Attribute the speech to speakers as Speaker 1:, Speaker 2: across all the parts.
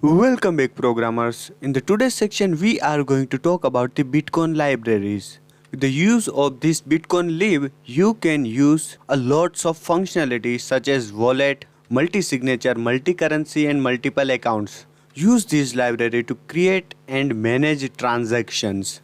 Speaker 1: Welcome back programmers. In the today's section we are going to talk about the Bitcoin libraries. With the use of this Bitcoin lib, you can use a lots of functionalities such as wallet, multi-signature, multi-currency and multiple accounts. Use this library to create and manage transactions,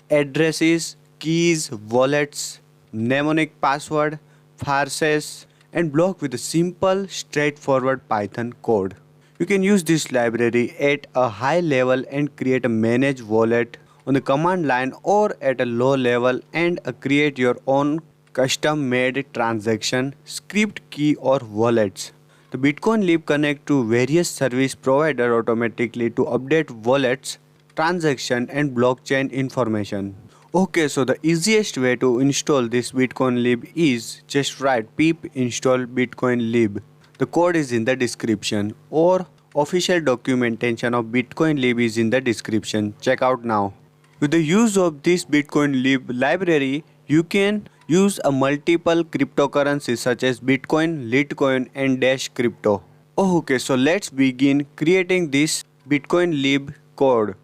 Speaker 1: addresses, keys, wallets, mnemonic password, phrases, and block with a simple, straightforward Python code. You can use this library at a high level and create a managed wallet on the command line or at a low level and create your own custom made transaction, script key or wallets. The Bitcoin Lib connect to various service provider automatically to update wallets, transaction and blockchain information. Okay, so the easiest way to install this Bitcoin Lib is just write pip install Bitcoin Lib. The code is in the description or official documentation of Bitcoin Lib is in the description. Check out now. With the use of this Bitcoin Lib library, you can use a multiple cryptocurrencies such as Bitcoin, Litecoin and Dash Crypto. Okay, so let's begin creating this Bitcoin Lib code.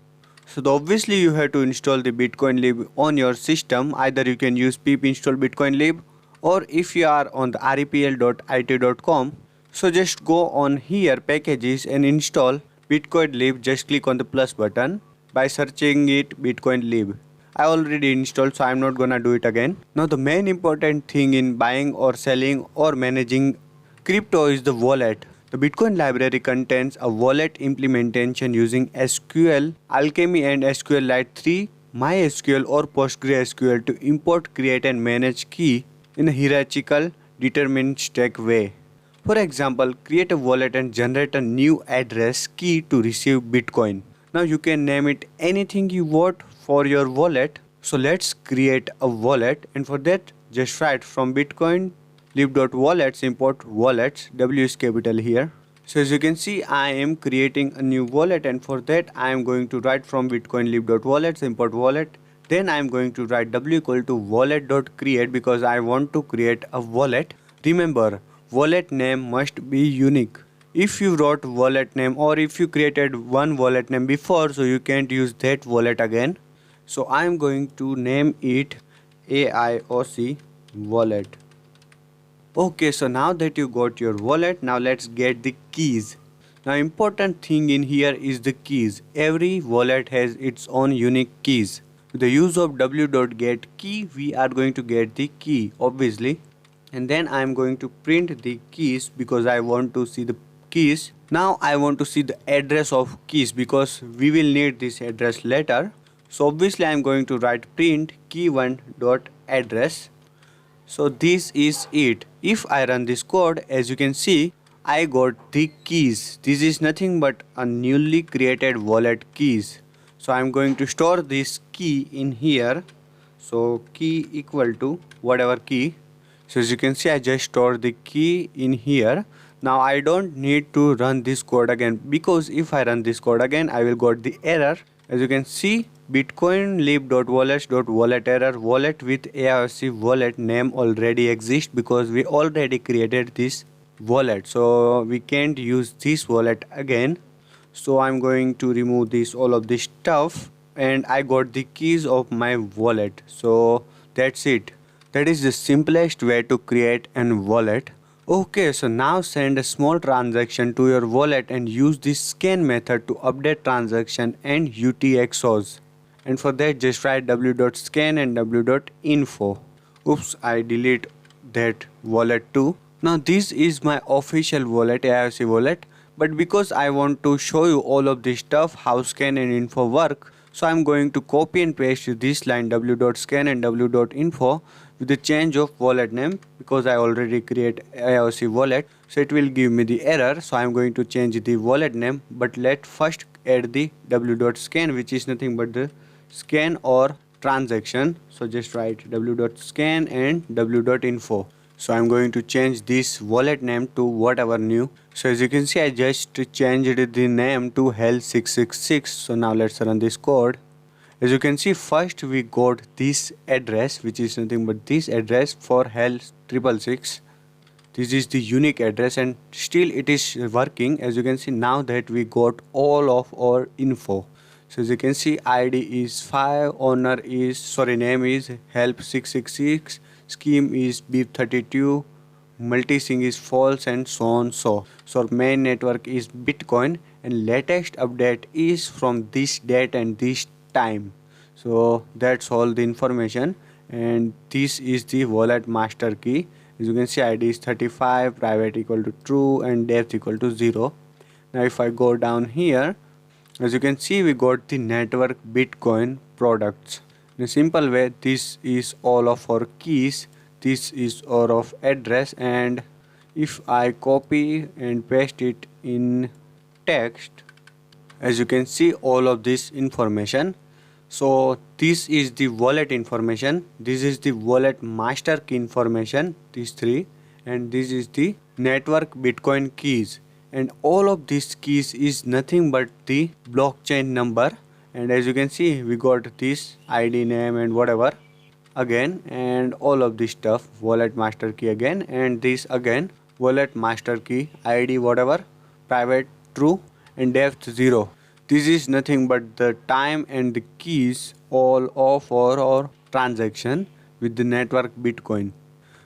Speaker 1: So obviously you have to install the Bitcoin Lib on your system. Either you can use pip install Bitcoin Lib or if you are on the repl.it.com. So just go on here packages and install Bitcoin Lib. Just click on the plus button by searching it Bitcoin Lib. I already installed, so I'm not gonna do it again. Now the main important thing in buying or selling or managing crypto is the wallet. The Bitcoin library contains a wallet implementation using SQL, Alchemy and SQLite 3, MySQL or PostgreSQL to import, create and manage key in a hierarchical deterministic way. For example, create a wallet and generate a new address key to receive Bitcoin. Now you can name it anything you want for your wallet. So let's create a wallet, and for that just write from Bitcoin lib.wallets import wallets. W is capital here. So as you can see, I am creating a new wallet, and for that I am going to write from Bitcoin lib.wallets import wallet. Then I am going to write w equal to wallet.create because I want to create a wallet. Remember, wallet name must be unique. If you wrote wallet name or if you created one wallet name before, so you can't use that wallet again. So I am going to name it AIOC wallet. Okay, so now that you got your wallet, now let's get the keys. Now important thing in here is the keys. Every wallet has its own unique keys. With the use of w.getKey, we are going to get the key obviously. And then I am going to print the keys because I want to see the keys. Now I want to see the address of keys because we will need this address later. So obviously I am going to write print key1 dot address. So this is it. If I run this code, as you can see, I got the keys. This is nothing but a newly created wallet keys. So I am going to store this key in here. So key equal to whatever key. So as you can see, I just stored the key in here. Now I don't need to run this code again because if I run this code again, I will got the error. As you can see, Bitcoin lib.wallets.wallet error, wallet with AIOC wallet name already exists because we already created this wallet. So we can't use this wallet again. So I'm going to remove this all of this stuff, and I got the keys of my wallet. So that's it. That is the simplest way to create an wallet. Okay, so now send a small transaction to your wallet and use this scan method to update transaction and UTXOs. And for that just write w.scan and w.info. Oops, I delete that wallet too. Now this is my official wallet, AIOC wallet, but because I want to show you all of this stuff, how scan and info work, so I'm going to copy and paste this line w.scan and w.info with the change of wallet name because I already create AIOC wallet, so it will give me the error. So I'm going to change the wallet name, but let first add the w.scan, which is nothing but the scan or transaction. So just write w.scan and w.info. So I'm going to change this wallet name to whatever new. So as you can see, I just changed the name to hell666. So now let's run this code. As you can see, first we got this address, which is nothing but this address for hell 666. This is the unique address and still it is working. As you can see, now that we got all of our info. So as you can see, ID is 5, owner is, sorry, name is help 666, scheme is beep32, multisig is false, and so on. So our main network is Bitcoin and latest update is from this date and this time. So that's all the information, and this is the wallet master key. As you can see, ID is 35, private equal to true, and depth equal to 0. Now if I go down here, as you can see, we got the network Bitcoin products. In a simple way, this is all of our keys, this is all of address, and if I copy and paste it in text, as you can see all of this information. So this is the wallet information, this is the wallet master key information, these three, and this is the network Bitcoin keys, and all of these keys is nothing but the blockchain number. And as you can see, we got this ID, name, and whatever again, and all of this stuff, wallet master key again, and this again, wallet master key, ID whatever, private true, and depth 0. This is nothing but the time and the keys all of our transaction with the network Bitcoin.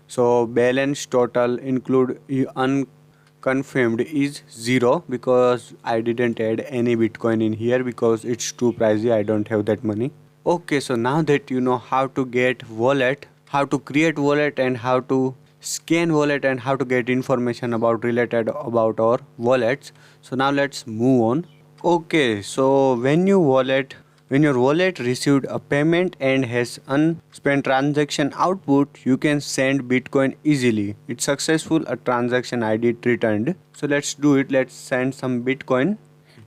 Speaker 1: So balance total include unconfirmed is 0 because I didn't add any Bitcoin in here because it's too pricey, I don't have that money. Okay, so now that you know how to get wallet, how to create wallet, and how to scan wallet, and how to get information about related about our wallets, so now let's move on. Okay, so when your wallet received a payment and has unspent transaction output, you can send Bitcoin easily. It's successful, a transaction ID returned. So let's do it. Let's send some Bitcoin,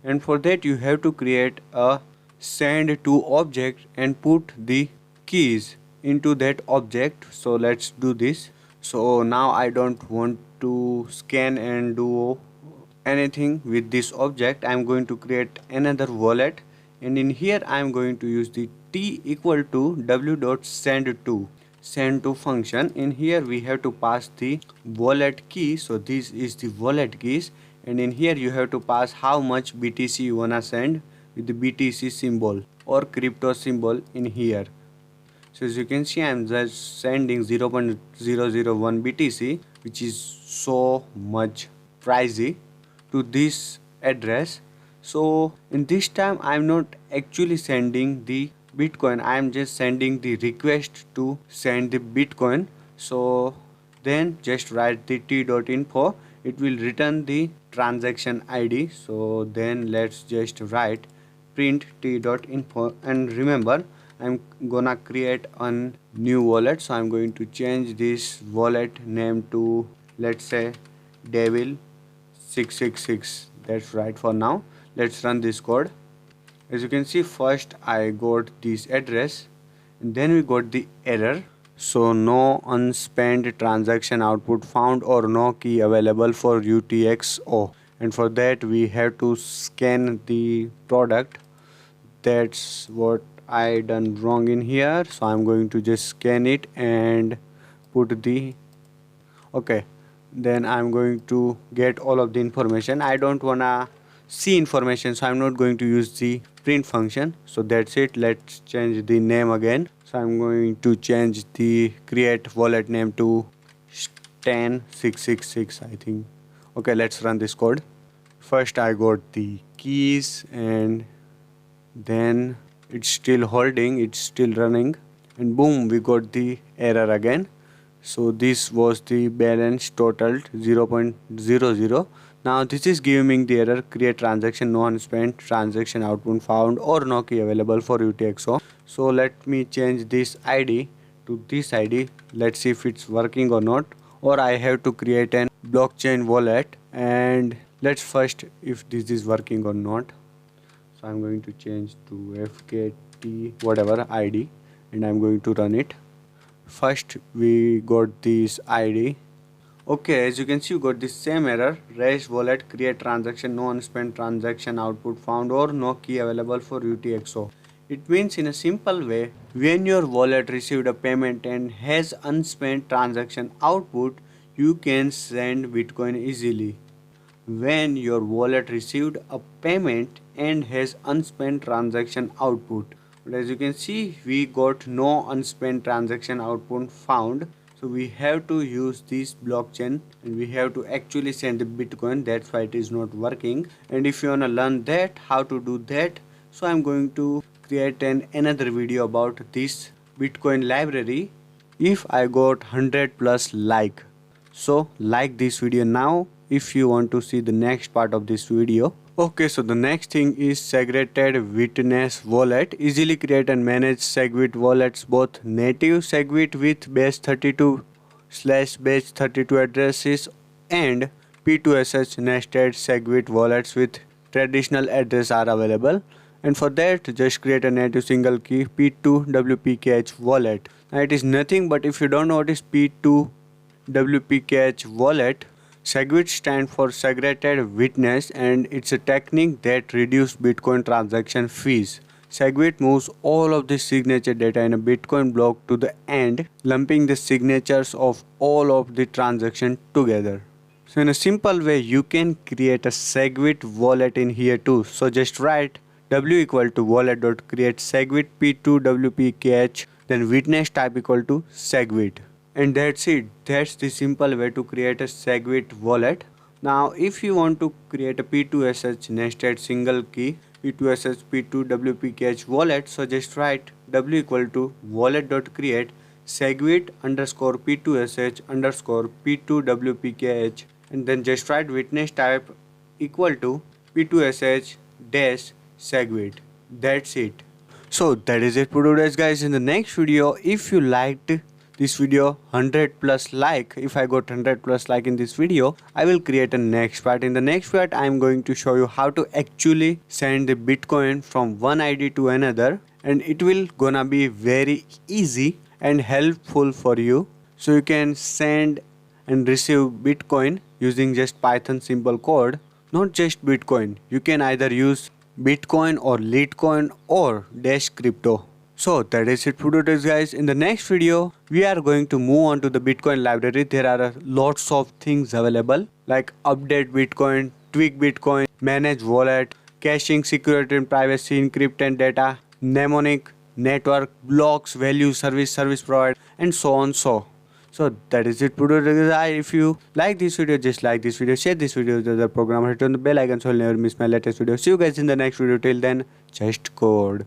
Speaker 1: and for that you have to create a send to object and put the keys into that object. So let's do this. So now I don't want to scan and do anything with this object. I'm going to create another wallet, and in here I'm going to use the t equal to w.send to function. In here we have to pass the wallet key, so this is the wallet keys, and in here you have to pass how much BTC you wanna send with the BTC symbol or crypto symbol in here. So as you can see, I'm just sending 0.001 BTC, which is so much pricey, to this address. So in this time I'm not actually sending the Bitcoin, I'm just sending the request to send the Bitcoin. So then just write the t.info, it will return the transaction ID. So then let's just write print t.info, and remember I'm gonna create a new wallet, so I'm going to change this wallet name to, let's say, devil 666. That's right for now. Let's run this code. As you can see, first I got this address and then we got the error. So no unspent transaction output found or no key available for UTXO, and for that we have to scan the product. That's what I done wrong in here, so I'm going to just scan it and put the okay. Then I'm going to get all of the information. I don't wanna see information, so I'm not going to use the print function. So that's it. Let's change the name again. So I'm going to change the create wallet name to Stan666, I think. Okay, let's run this code. First I got the keys, and then it's still holding, it's still running, and boom, we got the error again. So this was the balance totaled 0.00. Now this is giving the error create transaction no unspent transaction output found or no key available for UTXO. So let me change this ID to this ID. Let's see if it's working or not, or I have to create an blockchain wallet, and let's first if this is working or not. So I'm going to change to FKT whatever ID, and I'm going to run it. First we got this ID. Okay, as you can see, you got the same error, raise wallet create transaction no unspent transaction output found or no key available for UTXO. It means in a simple way, when your wallet received a payment and has unspent transaction output, you can send Bitcoin easily. When your wallet received a payment and has unspent transaction output. But as you can see, we got no unspent transaction output found. So we have to use this blockchain and we have to actually send the Bitcoin. That's why it is not working. And if you wanna learn that, how to do that, so I'm going to create another video about this Bitcoin library if I got 100 plus like. So like this video now if you want to see the next part of this video. Okay, so the next thing is segregated witness wallet. Easily create and manage SegWit wallets, both native SegWit with base32/base32 addresses and P2SH nested SegWit wallets with traditional address are available. And for that, just create a native single key P2WPKH wallet. Now it is nothing but if you don't know what is P2WPKH wallet, SegWit stands for Segregated Witness and it's a technique that reduces Bitcoin transaction fees. SegWit moves all of the signature data in a Bitcoin block to the end, lumping the signatures of all of the transactions together. So in a simple way, you can create a SegWit wallet in here too. So just write w equal to wallet.create SegWit P2WPKH, then witness type equal to SegWit. And that's it. That's the simple way to create a SegWit wallet. Now if you want to create a P2SH nested single key P2SH P2WPKH wallet, so just write w equal to wallet.create SegWit underscore P2SH underscore P2WPKH, and then just write witness type equal to P2SH dash SegWit. That's it. So that is it for today's guys. In the next video, if you liked this video 100 plus like, if I got 100 plus like in this video, I will create a next part. In the next part, I am going to show you how to actually send the Bitcoin from one ID to another, and it will gonna be very easy and helpful for you. So you can send and receive Bitcoin using just Python simple code. Not just Bitcoin, you can either use Bitcoin or Litecoin or Dash Crypto. So that is it for today guys. In the next video, we are going to move on to the Bitcoin library. There are lots of things available like update Bitcoin, tweak Bitcoin, manage wallet, caching, security and privacy, encrypt and data, mnemonic, network, blocks, value, service provider, and so on. So that is it for today guys. If you like this video, just like this video, share this video with other programmers, hit on the bell icon so you'll never miss my latest video. See you guys in the next video. Till then, just code.